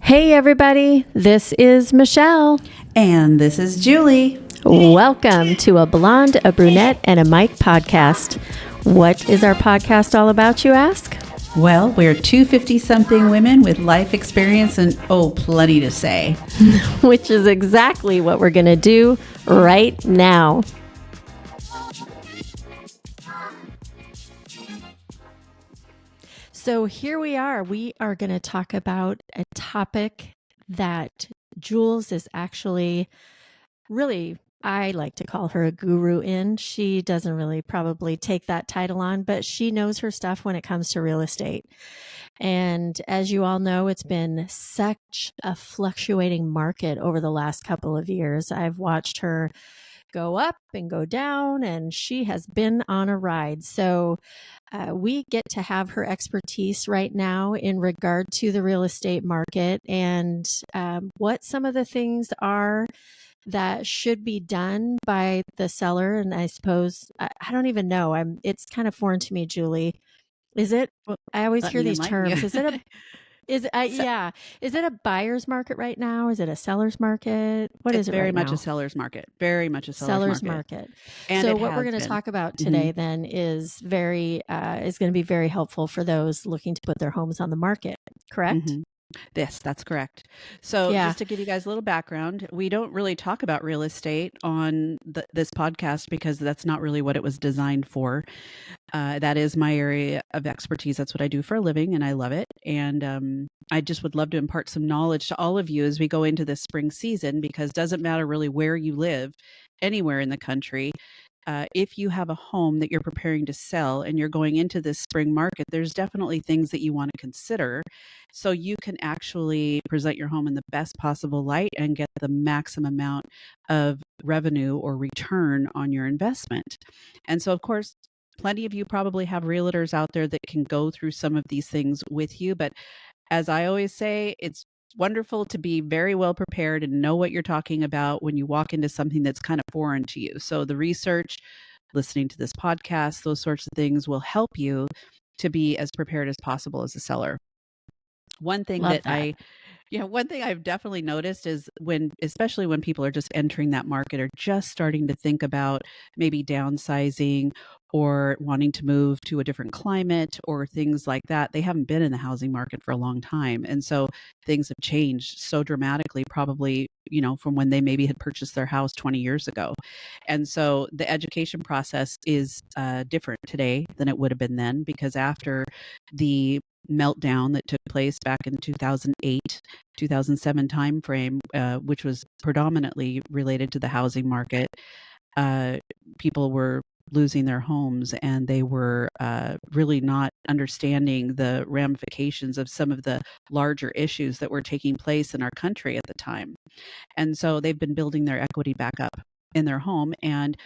Hey, everybody. This is Michelle. And this is Julie. Welcome to A Blonde, a Brunette, and a Mic podcast. What is our podcast all about, you ask? Well, we're two 50-something women with life experience and, plenty to say. Which is exactly what we're going to do right now. So here we are. We are going to talk about a topic that Jules is actually really, I like to call her a guru in. She doesn't really probably take that title on, but she knows her stuff when it comes to real estate. And as you all know, it's been such a fluctuating market over the last couple of years. I've watched her go up and go down, and she has been on a ride. So we get to have her expertise right now in regard to the real estate market and what some of the things are that should be done by the seller. And I suppose, I don't even know. It's kind of foreign to me, Julie. Is it? Well, I always let hear me these enlighten terms. you. Is it a yeah. Is it a buyer's market right now? Is it a seller's market? What It's is it very right much now? a seller's market. Very much a seller's market. And So it what we're has going to been. talk about today then is is going to be very helpful for those looking to put their homes on the market, correct? Mhm. Yes, that's correct. So Yeah. just to give you guys a little background, we don't really talk about real estate on this podcast because that's not really what it was designed for. That is my area of expertise. That's what I do for a living, and I love it. And I just would love to impart some knowledge to all of you as we go into this spring season, because it doesn't matter really where you live, anywhere in the country. If you have a home that you're preparing to sell and you're going into this spring market, there's definitely things that you want to consider so you can actually present your home in the best possible light and get the maximum amount of revenue or return on your investment. And so, of course, plenty of you probably have realtors out there that can go through some of these things with you. But as I always say, it's wonderful to be very well prepared and know what you're talking about when you walk into something that's kind of foreign to you. So the research, listening to this podcast, those sorts of things will help you to be as prepared as possible as a seller. One thing Love that. one thing I've definitely noticed is especially when people are just entering that market or just starting to think about maybe downsizing or wanting to move to a different climate or things like that, they haven't been in the housing market for a long time. And so things have changed so dramatically, probably, from when they maybe had purchased their house 20 years ago. And so the education process is different today than it would have been then, because after the meltdown that took place back in 2008 2007 timeframe, which was predominantly related to the housing market, people were losing their homes, and they were really not understanding the ramifications of some of the larger issues that were taking place in our country at the time. And so they've been building their equity back up in their home. And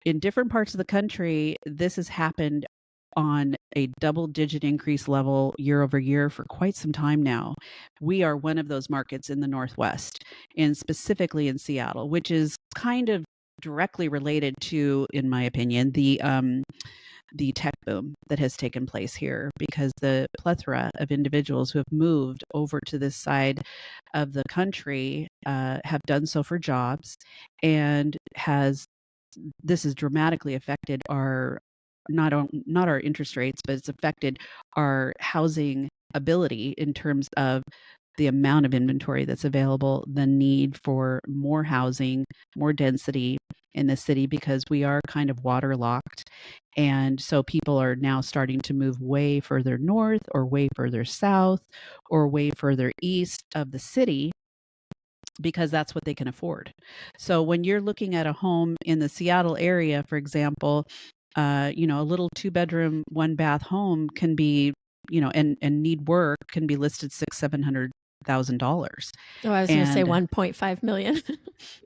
in different parts of the country, this has happened on a double-digit increase level year over year for quite some time now. We are one of those markets in the Northwest, and specifically in Seattle, which is kind of directly related to, in my opinion, the tech boom that has taken place here, because the plethora of individuals who have moved over to this side of the country have done so for jobs, and this has dramatically affected our not our interest rates, but it's affected our housing ability in terms of the amount of inventory that's available, the need for more housing, more density in the city, because we are kind of waterlocked. And so people are now starting to move way further north or way further south or way further east of the city, because that's what they can afford. So when you're looking at a home in the Seattle area, for example, a little 2-bedroom, 1-bath home can be, and need work, can be listed $700,000. Oh, I was going to say 1.5 million.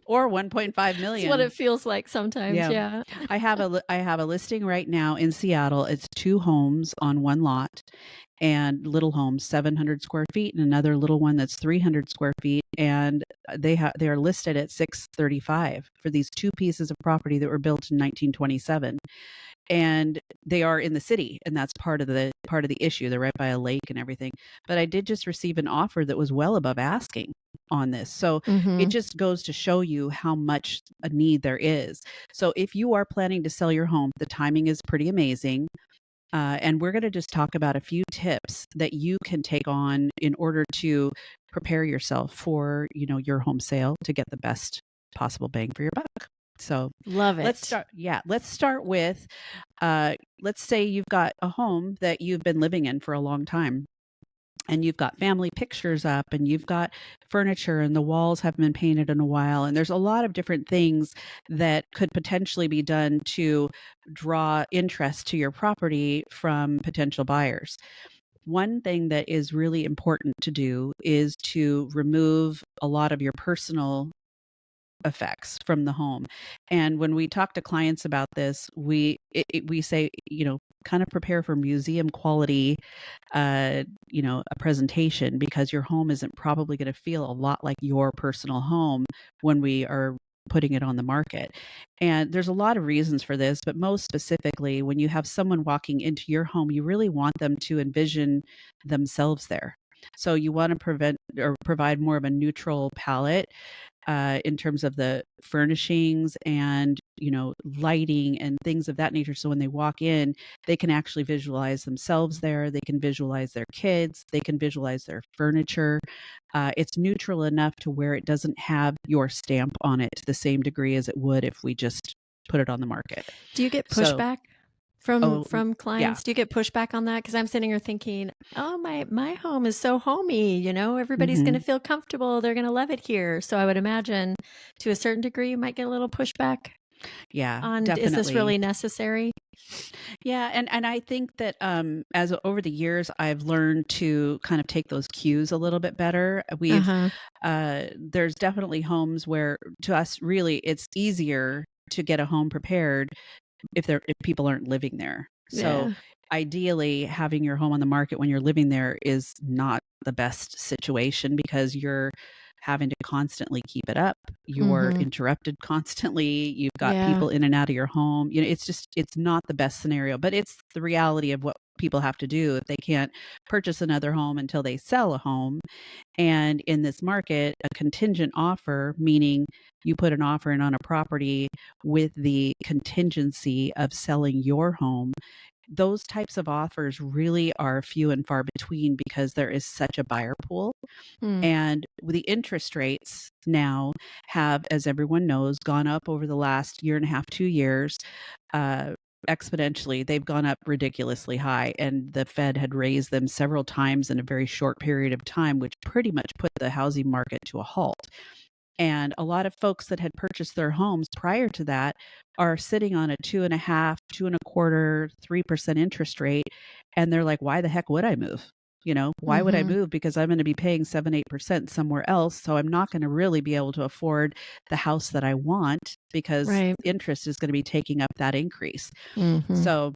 Or 1.5 million. That's what it feels like sometimes. Yeah. I have a listing right now in Seattle. It's 2 homes on one lot, and little homes, 700 square feet, and another little one that's 300 square feet. And they are listed at $635 for these 2 pieces of property that were built in 1927. and they are in the city, and that's part of the issue. They're right by a lake and everything. But I did just receive an offer that was well above asking on this. So it Mm-hmm. just goes to show you how much a need there is. So if you are planning to sell your home, the timing is pretty amazing. And we're going to just talk about a few tips that you can take on in order to prepare yourself for, your home sale to get the best possible bang for your buck. So Love let's it. start. Yeah, let's start with, let's say you've got a home that you've been living in for a long time, and you've got family pictures up, and you've got furniture, and the walls haven't been painted in a while, and there's a lot of different things that could potentially be done to draw interest to your property from potential buyers. One thing that is really important to do is to remove a lot of your personal effects from the home. And when we talk to clients about this, we say, kind of prepare for museum quality, a presentation, because your home isn't probably going to feel a lot like your personal home when we are putting it on the market. And there's a lot of reasons for this, but most specifically, when you have someone walking into your home, you really want them to envision themselves there. So you want to prevent or provide more of a neutral palette, in terms of the furnishings and, lighting and things of that nature. So when they walk in, they can actually visualize themselves there. They can visualize their kids. They can visualize their furniture. It's neutral enough to where it doesn't have your stamp on it to the same degree as it would if we just put it on the market. Do you get So, pushback from oh, yeah. clients? Do you get pushback on that? Because I'm sitting here thinking, oh, my home is so homey. Everybody's going to Hmm. feel comfortable. They're going to love it here. So I would imagine, to a certain degree, you might get a little pushback Yeah, on, is this definitely. really necessary? Yeah, and I think that, as over the years, I've learned to kind of take those cues a little bit better. Uh huh. There's definitely homes where, to us, really, it's easier to get a home prepared if people aren't living there. So Yeah. ideally, having your home on the market when you're living there is not the best situation, because you're having to constantly keep it up. You're Mm-hmm. interrupted constantly. You've got Yeah. people in and out of your home. It's not the best scenario, but it's the reality of what people have to do if they can't purchase another home until they sell a home. And in this market, a contingent offer, meaning you put an offer in on a property with the contingency of selling your home. Those types of offers really are few and far between, because there is such a buyer pool. Mm. And the interest rates now have, as everyone knows, gone up over the last year and a half, 2 years, uh, exponentially. They've gone up ridiculously high, and the Fed had raised them several times in a very short period of time, which pretty much put the housing market to a halt. And a lot of folks that had purchased their homes prior to that are sitting on a 2.5, 2.25, 3% interest rate. And they're like, why the heck would I move? Why would I Mm-hmm. move? Because I'm going to be paying 7, 8% somewhere else. So I'm not going to really be able to afford the house that I want, because Right. interest is going to be taking up that increase. Mm-hmm. So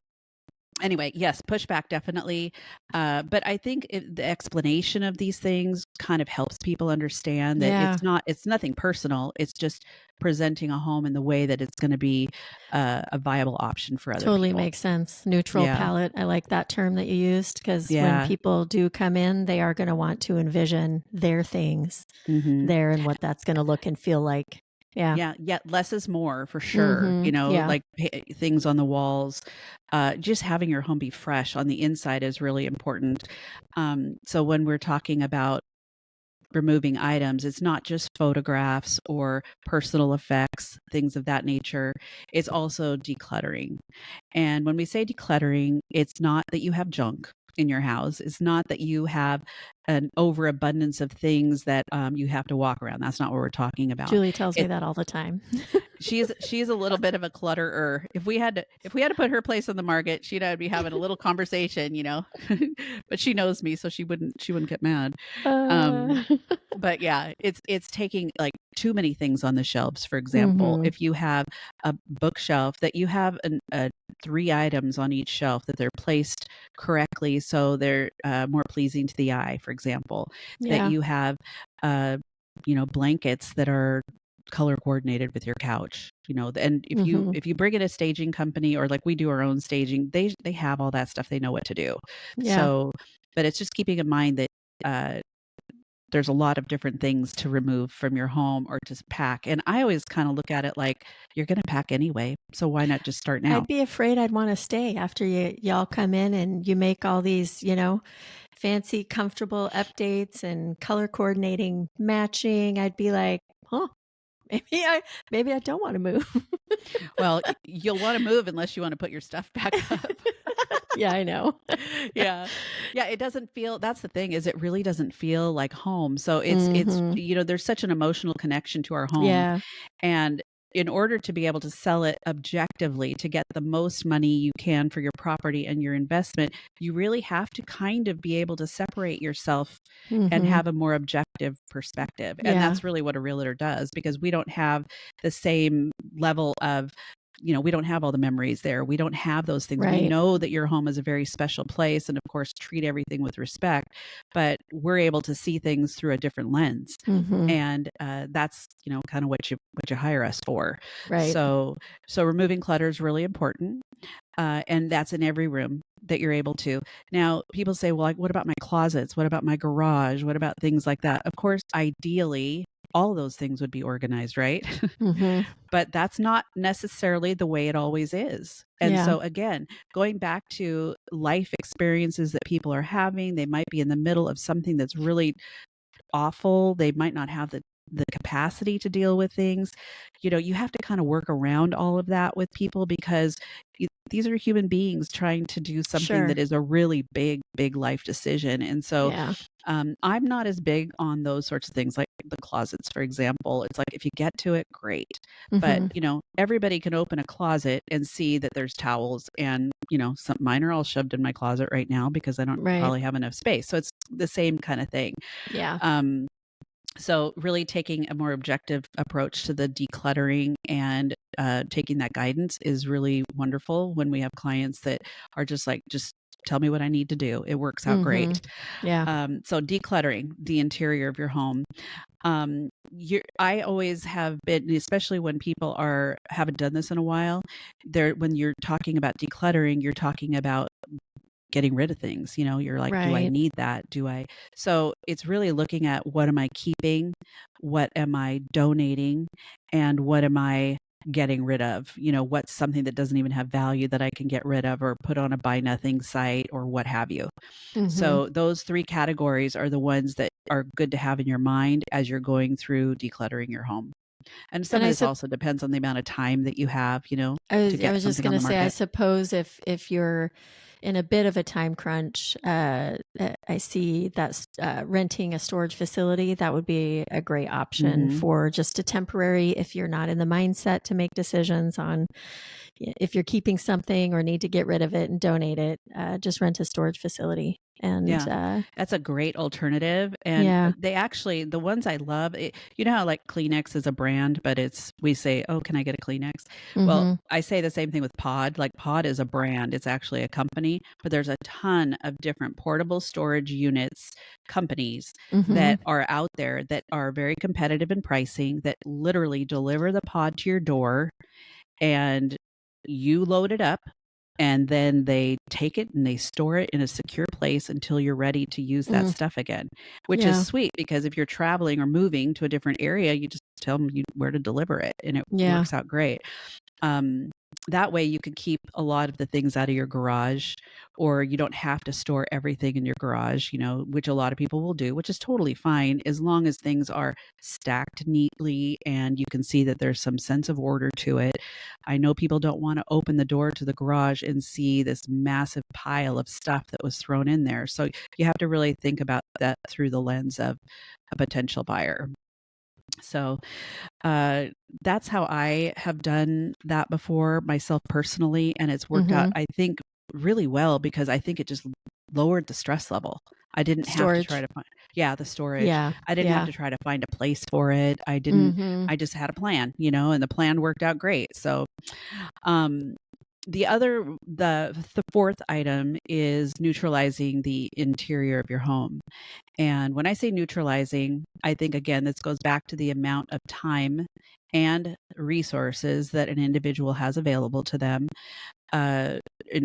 anyway, yes, pushback definitely. But I think the explanation of these things kind of helps people understand that Yeah. it's nothing personal. It's just presenting a home in the way that it's going to be, a viable option for other Totally people. makes sense. Neutral Yeah. palette. I like that term that you used, because when Yeah. people do come in, they are going to want to envision their things Hmm. there and what that's going to look and feel like. Yeah. Yeah. Yeah. Less is more, for sure. Mm-hmm. Yeah. Like things on the walls, just having your home be fresh on the inside is really important. So when we're talking about removing items, it's not just photographs or personal effects, things of that nature. It's also decluttering. And when we say decluttering, it's not that you have junk in your house. It's not that you have an overabundance of things that, you have to walk around. That's not what we're talking about. Julie tells me It, that all the time. she's a little bit of a clutterer. If we had to put her place on the market, she'd be having a little conversation, but she knows me, so she wouldn't get mad. Um, uh, but yeah, it's taking like too many things on the shelves. For example, mm-hmm. if you have a bookshelf, that you have 3 items on each shelf, that they're placed correctly so they're, more pleasing to the eye. For example, that Yeah. you have, blankets that are color coordinated with your couch, and Mhm. if you bring in a staging company, or like we do our own staging, they have all that stuff. They know what to do. Yeah. So, but it's just keeping in mind that uh there's a lot of different things to remove from your home or to pack. And I always kind of look at it like you're going to pack anyway. So why not just start now? I'd be afraid I'd wanna stay after y'all come in and you make all these, fancy, comfortable updates and color coordinating, matching. I'd be like, "Huh, maybe I don't wanna move." Well, you'll want to move unless you want to put your stuff back up. Yeah, I know. Yeah. Yeah, it doesn't feel, that's the thing, is it really doesn't feel like home. So it's Mhm. there's such an emotional connection to our home, Yeah, and in order to be able to sell it objectively, to get the most money you can for your property and your investment, you really have to kind of be able to separate yourself and mhm. have a more objective perspective. And Yeah, that's really what a realtor does, because we don't have the same level of, we don't have all the memories there. We don't have those things. We right. know that your home is a very special place, and of course, treat everything with respect, but we're able to see things through a different lens. Mhm. And that's, kind of what you hire us for. Right. So removing clutter is really important. And that's in every room that you're able to. Now, people say, well, like, what about my closets? What about my garage? What about things like that? Of course, ideally, all of those things would be organized, right? Mhm. But that's not necessarily the way it always is. And Yeah, so, again, going back to life experiences that people are having, they might be in the middle of something that's really awful. They might not have the capacity to deal with things. You have to kind of work around all of that with people, because these are human beings trying to do something that sure. is a really big life decision. And so Yeah. I'm not as big on those sorts of things, like the closets, for example. It's like, if you get to it, great. But, Mhm. everybody can open a closet and see that there's towels, and, some mine are all shoved in my closet right now because I don't Right. probably have enough space. So it's the same kind of thing. Yeah. Um, so really taking a more objective approach to the decluttering, and taking that guidance is really wonderful when we have clients that are just like, just tell me what I need to do. It works out great. Mhm. Yeah. So decluttering the interior of your home. I always have been, especially when people haven't done this in a while, when you're talking about decluttering, you're talking about getting rid of things. You're like, do I Right. need that? Do I? So it's really looking at, what am I keeping? What am I donating? And what am I getting rid of? What's something that doesn't even have value that I can get rid of, or put on a buy nothing site, or what have you. Mhm. So those three categories are the ones that are good to have in your mind as you're going through decluttering your home. And some And of I this sup also depends on the amount of time that you have, to I get was just something on gonna the say, I market. suppose if you're in a bit of a time crunch, I see that renting a storage facility, that would be a great option Hmm. for just a temporary, if you're not in the mindset to make decisions on if you're keeping something or need to get rid of it and donate it, just rent a storage facility. And Yeah, that's a great alternative. And yeah. the ones I love, how like Kleenex is a brand, but we say, oh, can I get a Kleenex? Well, Mhm. I say the same thing with Pod. Like, Pod is a brand, it's actually a company, but there's a ton of different portable storage units companies Mhm. that are out there that are very competitive in pricing, that literally deliver the pod to your door, and you load it up, and then they take it and they store it in a secure place until you're ready to use that Mm. stuff again, which is Yeah. sweet, because if you're traveling or moving to a different area, you just tell them where to deliver it, and it Yeah. works out great. Um, that way you can keep a lot of the things out of your garage, or you don't have to store everything in your garage, which a lot of people will do, which is totally fine, as long as things are stacked neatly and you can see that there's some sense of order to it. I know people don't want to open the door to the garage and see this massive pile of stuff that was thrown in there. So you have to really think about that through the lens of a potential buyer. So uh, that's how I have done that before myself personally, and it's worked out, Mhm. I think, really well, because I think it just lowered the stress level. I didn't have to try Storage. to find, yeah, the storage. Yeah. I didn't have Yeah. to try to find a place for it. Mhm. I just had a plan, and the plan worked out great. So, um, the fourth item is neutralizing the interior of your home. And when I say neutralizing, I think again, this goes back to the amount of time and resources that an individual has available to them, uh, in,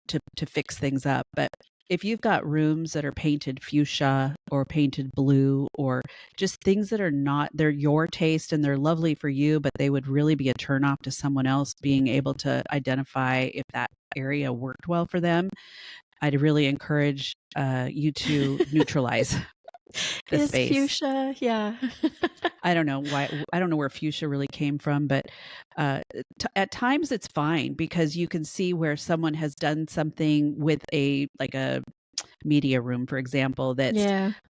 to fix things up. But if you've got rooms that are painted fuchsia or painted blue, or just things that are not, they're your taste and they're lovely for you, but they would really be a turnoff to someone else, being able to identify if that area worked well for them, I'd really encourage you to neutralize the Is space. fuchsia, yeah. I don't know why. I don't know where fuchsia really came from, but at times it's fine because you can see where someone has done something with a media room, for example, that's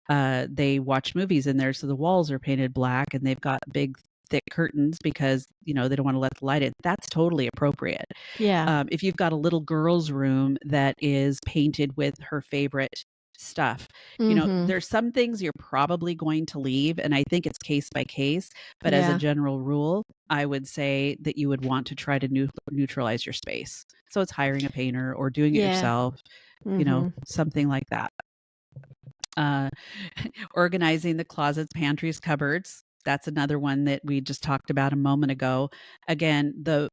Yeah, they watch movies in there, so the walls are painted black and they've got big thick curtains because they don't want to let the light in. That's totally appropriate. yeah. If you've got a little girl's room that is painted with her favorite stuff, Mhm. there's some things you're probably going to leave. And I think it's case by case. But as a Yeah, general rule, I would say that you would want to try to neutralize your space. So it's hiring a painter or doing it yeah. yourself, Mhm. something like that. Uh, Organizing the closets, pantries, cupboards. That's another one that we just talked about a moment ago. Again, the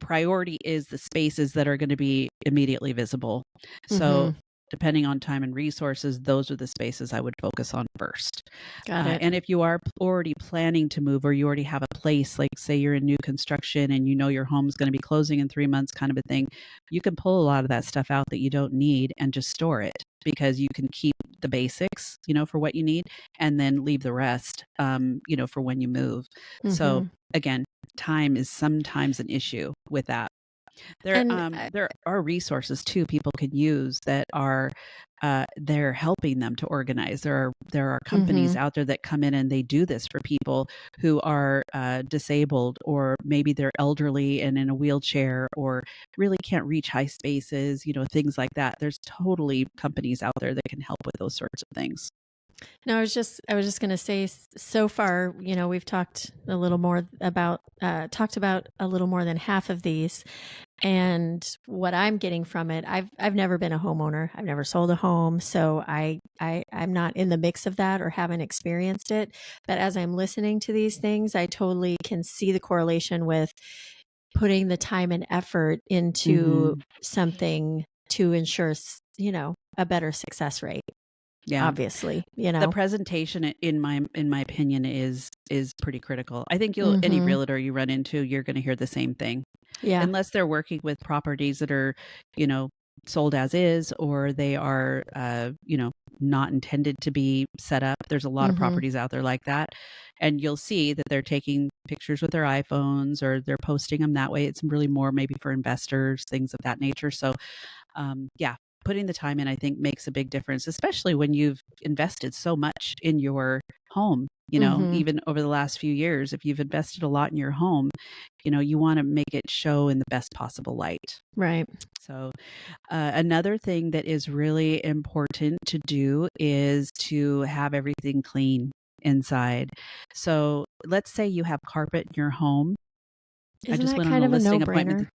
priority is the spaces that are going to be immediately visible. So Mhm. depending on time and resources, those are the spaces I would focus on first. Got it. And if you are already planning to move, or you already have a place, like say you're in new construction and your home's going to be closing in 3 months, kind of a thing, you can pull a lot of that stuff out that you don't need and just store it, because you can keep the basics, for what you need, and then leave the rest, for when you move. So Mhm. again, time is sometimes an issue with that. And There are resources too people can use that are they're helping them to organize. There are companies mhm. out there that come in and they do this for people who are disabled, or maybe they're elderly and in a wheelchair, or really can't reach high spaces, things like that. There's totally companies out there that can help with those sorts of things. No, I was just going to say, so far, we've talked a little more about, talked about a little more than half of these. And what I'm getting from it, I've never been a homeowner. I've never sold a home. So I'm not in the mix of that or haven't experienced it. But as I'm listening to these things, I totally can see the correlation with putting the time and effort into Hmm. something to ensure, a better success rate, Yeah. obviously, The presentation, in my opinion, is pretty critical. I think any Mhm. realtor you run into, you're going to hear the same thing, Yeah. unless they're working with properties that are, you know, sold as is, or they are, not intended to be set up. There's a lot of Mhm. properties out there like that, and you'll see that they're taking pictures with their iPhones, or they're posting them that way. It's really more maybe for investors, things of that nature. So yeah, putting the time in, I think, makes a big difference, especially when you've invested so much in your home. Mhm. Even over the last few years, if you've invested a lot in your home, you want to make it show in the best possible light. Right. So, another thing that is really important to do is to have everything clean inside. So, let's say you have carpet in your home. I Isn't just that went on kind a of a listing appointment. no-brainer?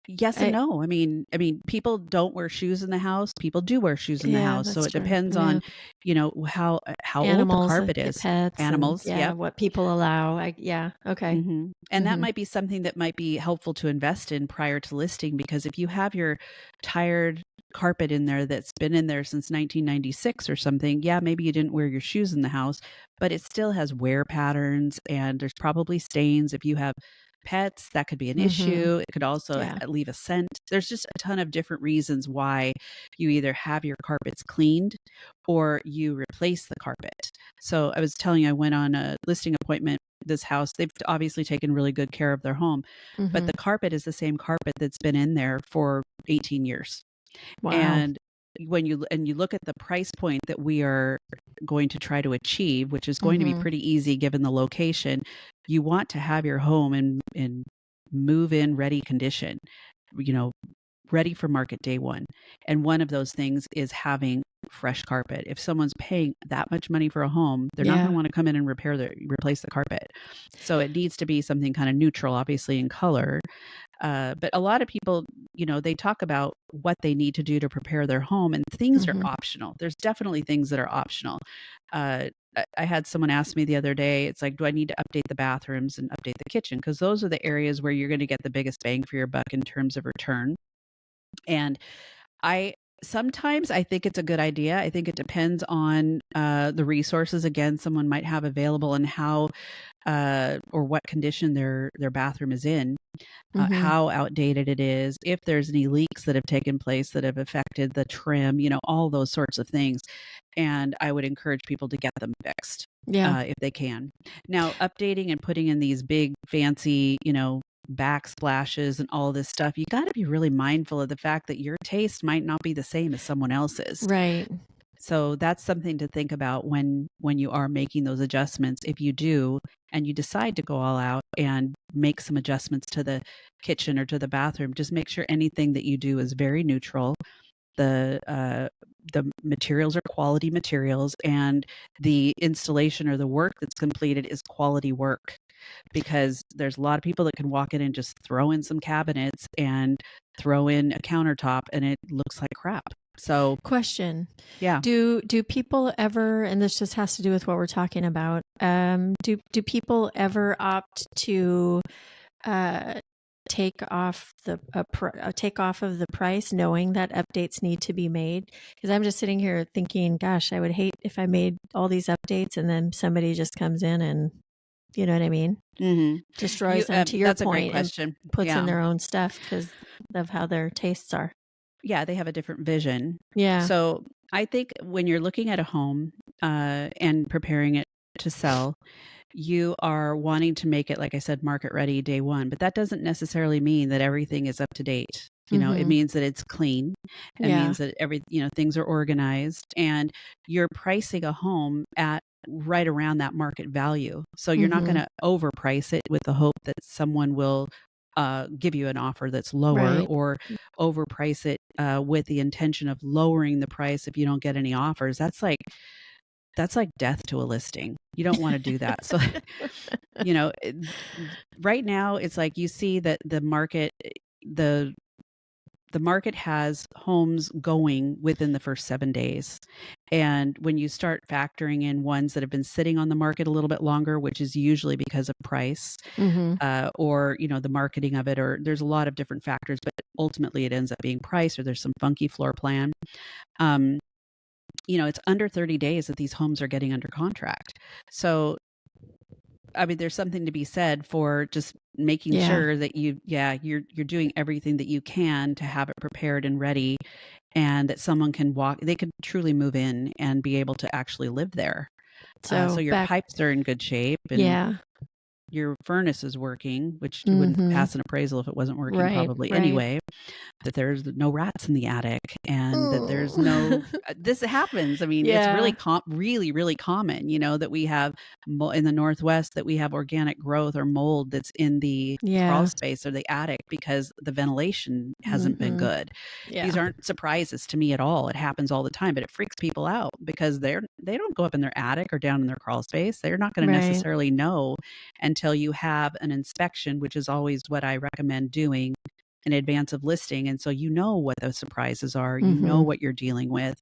Yes and I no. I mean, people don't wear shoes in the house. People do wear shoes in the Yeah, house. So that's it true. depends Yeah. on, how old the Animals, carpet get is. pets and Animals, yeah, yep. what people allow. Yeah, okay. And that Mhm. might be something that might be helpful to invest in prior to listing, because if you have your tired carpet in there that's been in there since 1996 or something, yeah, maybe you didn't wear your shoes in the house, but it still has wear patterns and there's probably stains. If you have pets, that could be an Mhm. issue. It could also Yeah. leave a scent. There's just a ton of different reasons why you either have your carpets cleaned or you replace the carpet. So I was telling you, I went on a listing appointment. This house, they've obviously taken really good care of their home, but the Mhm. carpet is the same carpet that's been in there for 18 years. Wow. And you look at the price point that we are going to try to achieve, which is going to be Mhm. pretty easy given the location, you want to have your home in move in ready condition, you know, ready for market day one. And one of those things is having fresh carpet. If someone's paying that much money for a home, they're not going to Yeah. want to come in and replace the carpet. So it needs to be something kind of neutral, obviously in color, But a lot of people, they talk about what they need to do to prepare their home, and things are Mhm. optional. There's definitely things that are optional. I had someone ask me the other day, it's like, do I need to update the bathrooms and update the kitchen? Because those are the areas where you're going to get the biggest bang for your buck in terms of return. And I sometimes I think it's a good idea. I think it depends on the resources again someone might have available and how or what condition their bathroom is in, Mhm. how outdated it is, if there's any leaks that have taken place that have affected the trim, all those sorts of things. And I would encourage people to get them fixed Yeah. if they can. Now, updating and putting in these big fancy, backsplashes and all this stuff, you got to be really mindful of the fact that your taste might not be the same as someone else's. Right. So that's something to think about when you are making those adjustments. If you do and you decide to go all out and make some adjustments to the kitchen or to the bathroom, just make sure anything that you do is very neutral. The materials are quality materials, and the installation or the work that's completed is quality work, because there's a lot of people that can walk in and just throw in some cabinets and throw in a countertop and it looks like crap. So Question. yeah. Do people ever, and this just has to do with what we're talking about, do people ever opt to uh, take off of the price, knowing that updates need to be made? Because I'm just sitting here thinking, gosh, I would hate if I made all these updates and then somebody just comes in and, you know what I mean, Mhm. destroys them, to your That's a great point, and question. puts in Yeah. their own stuff because of how their tastes are. Yeah, they have a different vision. Yeah. So, I think when you're looking at a home, and preparing it to sell, you are wanting to make it, like I said, market ready day one, but that doesn't necessarily mean that everything is up to date. It Mm-hmm. means that it's clean. It Yeah. means that things are organized, and you're pricing a home at right around that market value. So you're not going Mm-hmm. to overprice it with the hope that someone will give you an offer that's lower, Right. or overprice it with the intention of lowering the price if you don't get any offers. That's like death to a listing. You don't want to do that. So, you know, it- right now it's like you see that the the market has homes going within the first 7 days. And when you start factoring in ones that have been sitting on the market a little bit longer, which is usually because of price, Mm-hmm. or the marketing of it, or there's a lot of different factors, but ultimately it ends up being price, or there's some funky floor plan. Um, it's under 30 days that these homes are getting under contract. So, I mean, there's something to be said for just making Yeah. sure that you're doing everything that you can to have it prepared and ready, and that someone they could truly move in and be able to actually live there. So So your back. pipes are in good shape, and Yeah. your furnace is working, which you wouldn't Mm-hmm. pass an appraisal if it wasn't working Right. probably Right. anyway, that there's no rats in the attic, and that there's Ooh. no this happens. I mean, it's really Yeah. really really common, that we have in the Northwest, that we have organic growth or mold that's in the crawl Yeah. space or the attic because the ventilation hasn't been Mm-hmm. good. These Yeah. aren't surprises to me at all. It happens all the time, but it freaks people out because they don't go up in their attic or down in their crawl space. They're not going to Right. necessarily know until you have an inspection, which is always what I recommend doing in advance of listing. And so what the surprises are, Mm-hmm. what you're dealing with.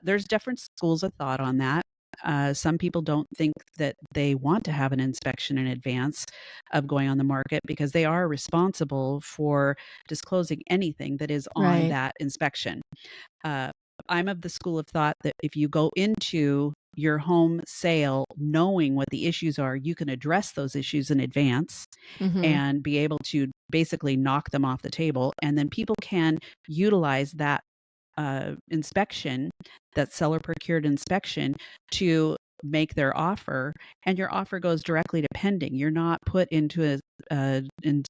There's different schools of thought on that. Some people don't think that they want to have an inspection in advance of going on the market because they are responsible for disclosing anything that is on Right. that inspection. Uh, I'm of the school of thought that if you go into your home sale knowing what the issues are, you can address those issues in advance Mm-hmm. and be able to basically knock them off the table. And then people can utilize that inspection, that seller procured inspection, to make their offer, and your offer goes directly to pending. You're not put into a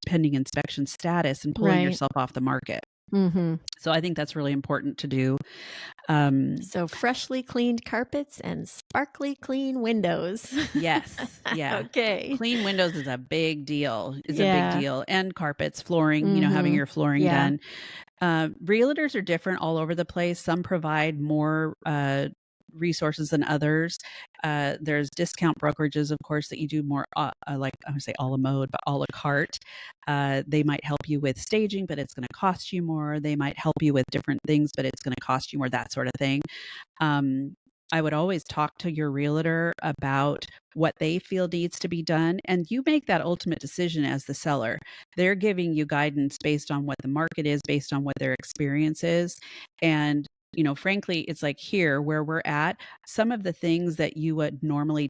pending inspection status and pulling Right. yourself off the market. Mm-hmm. So I think that's really important to do. Um, So freshly cleaned carpets and sparkly clean windows. yes, yeah. Okay. Clean windows is a big deal. Is a big Yeah. deal, and carpets, flooring. Having Mm-hmm. your flooring Yeah. done. Realtors are different all over the place. Some provide more resources than others. There's discount brokerages, of course, that you do more like I would say a la mode, but a la carte. They might help you with staging, but it's going to cost you more. They might help you with different things, but it's going to cost you more, that sort of thing. I would always talk to your realtor about what they feel needs to be done. And you make that ultimate decision as the seller. They're giving you guidance based on what the market is, based on what their experience is. And, frankly, it's like here where we're at, some of the things that you would normally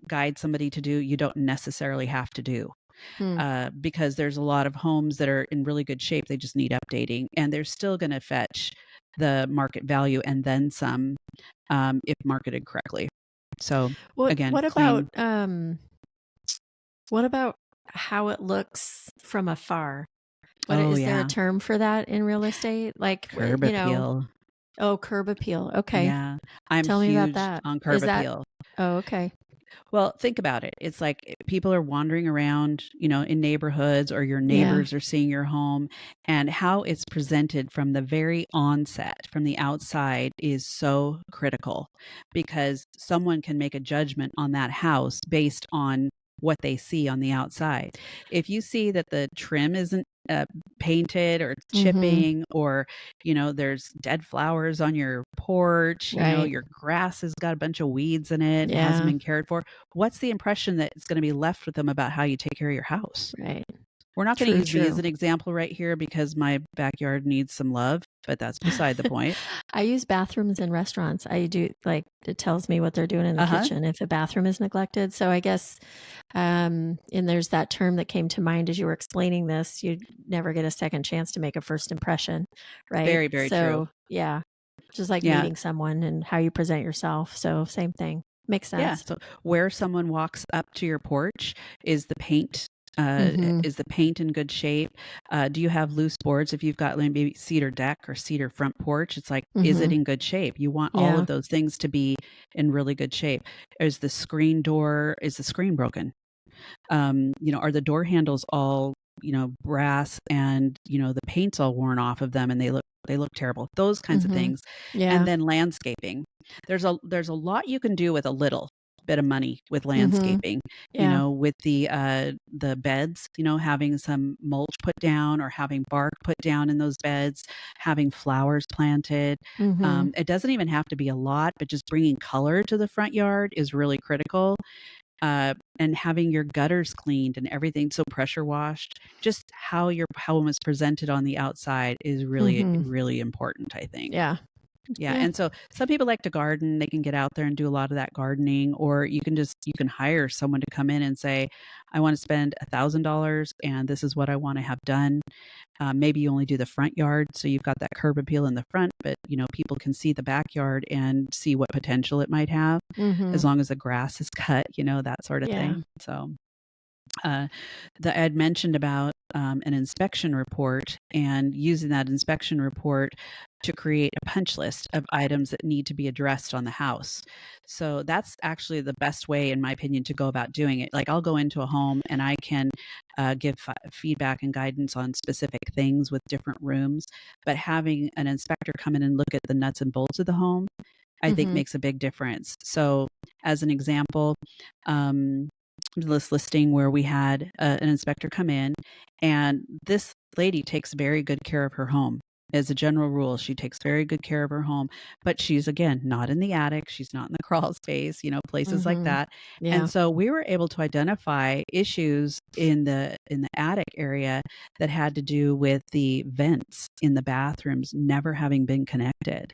guide somebody to do, you don't necessarily have to do. Hmm. Because there's a lot of homes that are in really good shape. They just need updating, and they're still going to fetch the market value and then some, if marketed correctly. So What again, what about clean. what about how it looks from afar? What Oh is there a yeah, term for that in real estate? Like, curb appeal. oh, curb appeal. Okay. Yeah, I'm Tell me about huge that. on curb Is that appeal. Oh, okay. Well, think about it. It's like people are wandering around, in neighborhoods, or your Yeah. neighbors are seeing your home, and how it's presented from the very onset, from the outside, is so critical, because someone can make a judgment on that house based on what they see on the outside. If you see that the trim isn't painted, or it's Mhm. chipping, or there's dead flowers on your porch, Right. your grass has got a bunch of weeds in it and hasn't Yeah. been cared for, what's the impression that is going to be left with them about how you take care of your house? Right. We're not going to True, use me as true. an example right here because my backyard needs some love, but that's beside the point. I use bathrooms in restaurants. I do, like, it tells me what they're doing in the Uh-huh. kitchen if a bathroom is neglected. So I guess, and there's that term that came to mind as you were explaining this. You never get a second chance to make a first impression, right? Very, very true. So yeah, just like Yeah. meeting someone and how you present yourself. So same thing. Makes Yeah. sense. So where someone walks up to your porch, is the paint Mm-hmm. in good shape? Do you have loose boards? If you've got maybe cedar deck or cedar front porch, it's like, is it Mm-hmm. in good shape? You want all Yeah. of those things to be in really good shape. Is the screen broken? Are the door handles all, brass, and, the paint's all worn off of them and they look terrible. Those kinds of Mm-hmm. things. And Yeah. then landscaping. There's a lot you can do with a little bit of money with Mm-hmm. landscaping, Yeah. with the beds, having some mulch put down, or having bark put down in those beds, having flowers planted. Mm-hmm. It doesn't even have to be a lot, but just bringing color to the front yard is really critical. And having your gutters cleaned and everything, so pressure washed. Just how your home is presented on the outside is really, Mm-hmm. really important, I think. Yeah. Yeah, Yeah. and so some people like to garden. They can get out there and do a lot of that gardening, or you can hire someone to come in and say, "I want to spend $1,000, and this is what I want to have done." Maybe you only do the front yard, so you've got that curb appeal in the front, but people can see the backyard and see what potential it might have, Mm-hmm. as long as the grass is cut, that sort of Yeah. thing. So uh, Ed mentioned about an inspection report, and using that inspection report to create a punch list of items that need to be addressed on the house. So that's actually the best way, in my opinion, to go about doing it. Like, I'll go into a home and I can give feedback and guidance on specific things with different rooms, but having an inspector come in and look at the nuts and bolts of the home, I think, Mm-hmm. makes a big difference. So, as an example, this listing where we had an inspector come in, and this lady takes very good care of her home. As a general rule, she takes very good care of her home, but she's, again, not in the attic. She's not in the crawl space, places like Mm-hmm. that. And Yeah. so we were able to identify issues in the attic area that had to do with the vents in the bathrooms never having been connected.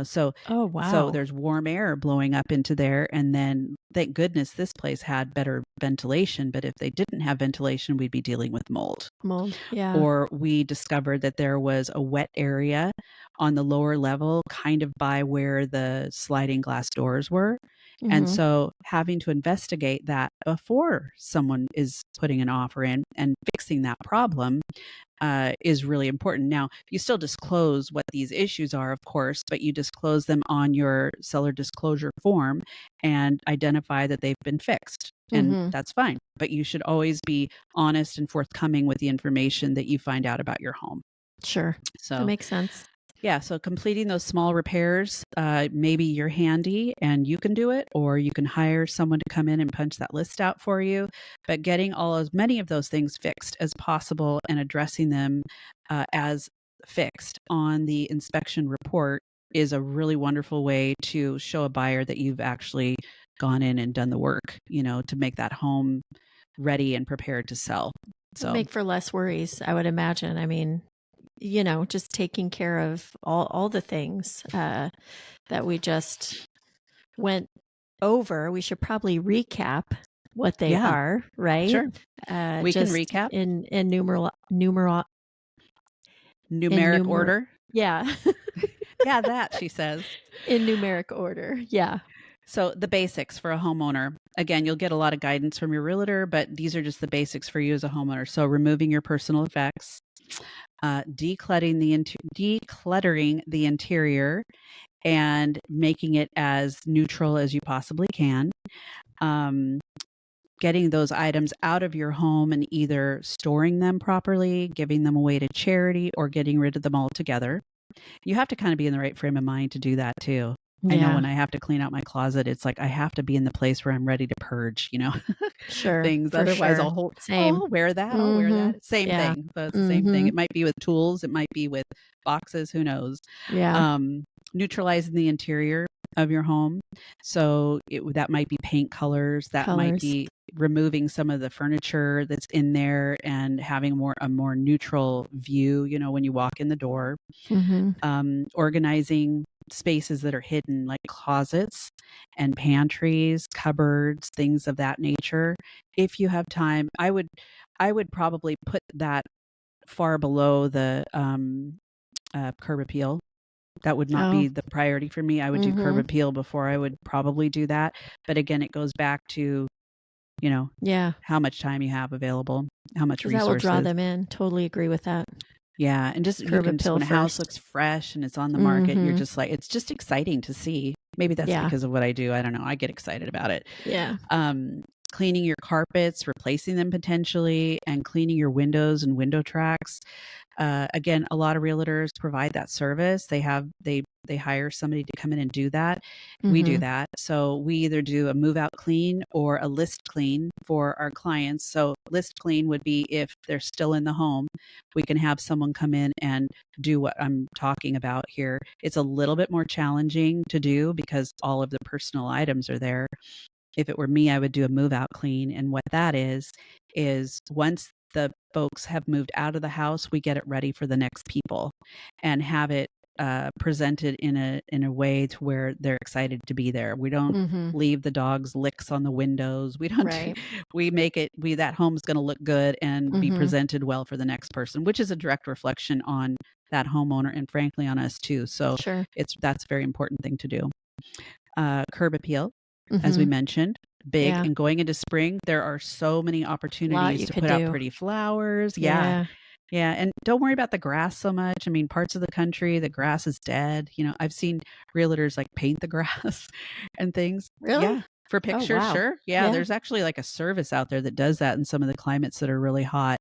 So Oh, wow. there's warm air blowing up into there, and then thank goodness this place had better ventilation, but if they didn't have ventilation, we'd be dealing with mold. Mold. Yeah. Or we discovered that there was a wet area on the lower level, kind of by where the sliding glass doors were. And Mm-hmm. so having to investigate that before someone is putting an offer in and fixing that problem is really important. Now, you still disclose what these issues are, of course, but you disclose them on your seller disclosure form and identify that they've been fixed. And Mm-hmm. that's fine. But you should always be honest and forthcoming with the information that you find out about your home. Sure. That So, makes sense. Yeah, so completing those small repairs, maybe you're handy and you can do it, or you can hire someone to come in and punch that list out for you. But getting as many of those things fixed as possible and addressing them as fixed on the inspection report is a really wonderful way to show a buyer that you've actually gone in and done the work, to make that home ready and prepared to sell. It'll So make for less worries, I would imagine. I mean, just taking care of all the things that we just went over. We should probably recap what they yeah, are, right? sure. We can Just recap. in Numeric order. yeah. Yeah, that, she says. In numeric order. Yeah. So the basics for a homeowner. Again, you'll get a lot of guidance from your realtor, but these are just the basics for you as a homeowner. So removing your personal effects, decluttering the interior, and making it as neutral as you possibly can. Getting those items out of your home and either storing them properly, giving them away to charity, or getting rid of them altogether. You have to kind of be in the right frame of mind to do that too. I know Yeah. when I have to clean out my closet, it's like I have to be in the place where I'm ready to purge, Sure. things. For Otherwise, sure. Same. I'll wear that. I'll wear Mm-hmm. that. Same Yeah. thing. So it's the same thing. Mm-hmm. It might be with tools. It might be with boxes. Who knows? Yeah. Neutralizing the interior of your home. So that might be paint colors. That might Colors. be removing some of the furniture that's in there and having a more neutral view, when you walk in the door. Mm-hmm. Organizing spaces that are hidden, like closets and pantries, cupboards, things of that nature. If you have time, I would probably put that far below the curb appeal. That would not Oh. be the priority for me. I would do curb Mm-hmm. appeal before I would probably do that. But again, it goes back to, Yeah. how much time you have available, how much Because that will draw resources. them in. Totally agree with that. Yeah, and you Curb can just, appeal when a house first. looks fresh and it's on the market, you're Mm-hmm. just like, it's just exciting to see. Maybe that's Yeah. because of what I do. I don't know. I get excited about it. Yeah. Cleaning your carpets, replacing them potentially, and cleaning your windows and window tracks. Again, a lot of realtors provide that service. They hire somebody to come in and do that. We do Mm-hmm. that. So we either do a move out clean or a list clean for our clients. So list clean would be if they're still in the home, we can have someone come in and do what I'm talking about here. It's a little bit more challenging to do because all of the personal items are there. If it were me, I would do a move out clean. And what that is once the folks have moved out of the house, we get it ready for the next people and have it presented in a way to where they're excited to be there. We don't Mm-hmm. leave the dogs licks on the windows. We don't. Right. We make it. That home's going to look good and be Mm-hmm. presented well for the next person, which is a direct reflection on that homeowner and frankly on us too. So Sure. that's a very important thing to do. Curb appeal, as Mm-hmm. we mentioned, big. Yeah. And going into spring, there are so many opportunities you to could put out do. pretty flowers. Yeah. Yeah. And don't worry about the grass so much. I mean, parts of the country, the grass is dead. I've seen realtors like paint the grass and things. Really? Yeah. For Oh, pictures, wow. sure. Yeah, Yeah. there's actually like a service out there that does that in some of the climates that are really hot.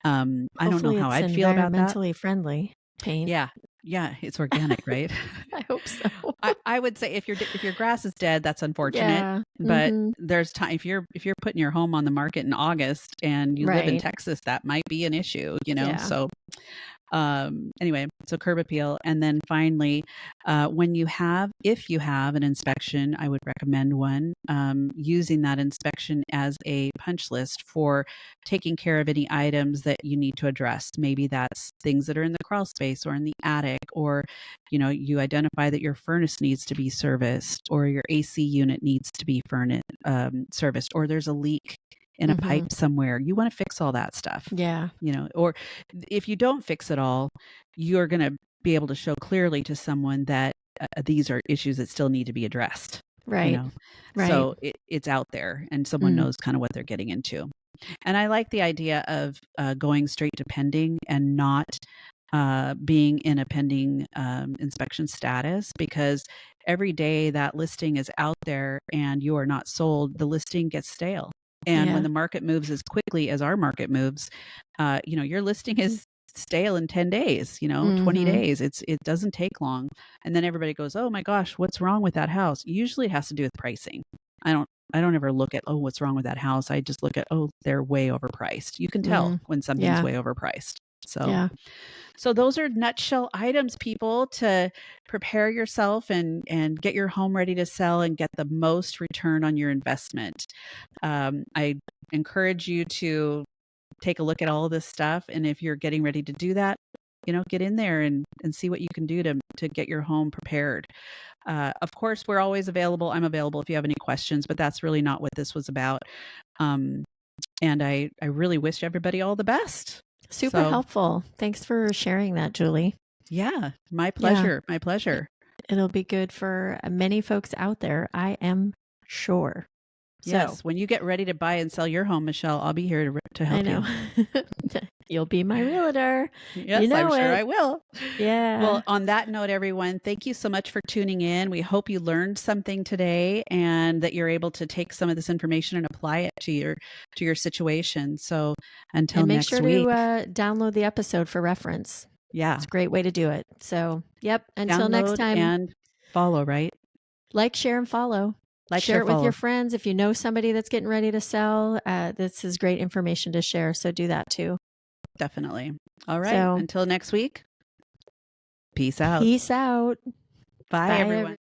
I don't know Hopefully how it's I'd feel about that. environmentally friendly paint. Yeah. Yeah, it's organic, right? I hope so. I would say if your grass is dead, that's unfortunate. Yeah. But Mm-hmm. there's time if you're putting your home on the market in August and you live in Right. Texas, that might be an issue, Yeah. So anyway, so curb appeal. And then finally, if you have an inspection, I would recommend one, using that inspection as a punch list for taking care of any items that you need to address. Maybe that's things that are in the crawl space or in the attic, or, you identify that your furnace needs to be serviced or your AC unit needs to be serviced, or there's a leak in a pipe somewhere. You want to fix all that stuff. Yeah. Or if you don't fix it all, you're going to be able to show clearly to someone that these are issues that still need to be addressed. Right. Right. So it's out there and someone knows kind of what they're getting into. And I like the idea of going straight to pending and not being in a pending inspection status, because every day that listing is out there and you are not sold, the listing gets stale. And when the market moves as quickly as our market moves, your listing is stale in 10 days, 20 days. It doesn't take long. And then everybody goes, "Oh my gosh, what's wrong with that house?" Usually it has to do with pricing. I don't ever look at, "Oh, what's wrong with that house?" I just look at, "Oh, they're way overpriced." You can tell when something's way overpriced. So those are nutshell items, people, to prepare yourself and get your home ready to sell and get the most return on your investment. I encourage you to take a look at all of this stuff. And if you're getting ready to do that, get in there and see what you can do to get your home prepared. Of course, we're always available. I'm available if you have any questions, but that's really not what this was about. And I really wish everybody all the best. Super helpful. Thanks for sharing that, Julie. Yeah, my pleasure. My pleasure. It'll be good for many folks out there, I am sure. Yes, when you get ready to buy and sell your home, Michelle, I'll be here to help you. You'll be my realtor. Yes, I'm sure I will. Yeah. Well, on that note, everyone, thank you so much for tuning in. We hope you learned something today and that you're able to take some of this information and apply it to your situation. So until next week. And make sure to download the episode for reference. Yeah. It's a great way to do it. So, yep. Until next time. And follow, right? Like, share, and follow. Share it with your friends. If you know somebody that's getting ready to sell, this is great information to share. So do that too. Definitely. All right. Until next week. Peace out. Peace out. Bye everyone.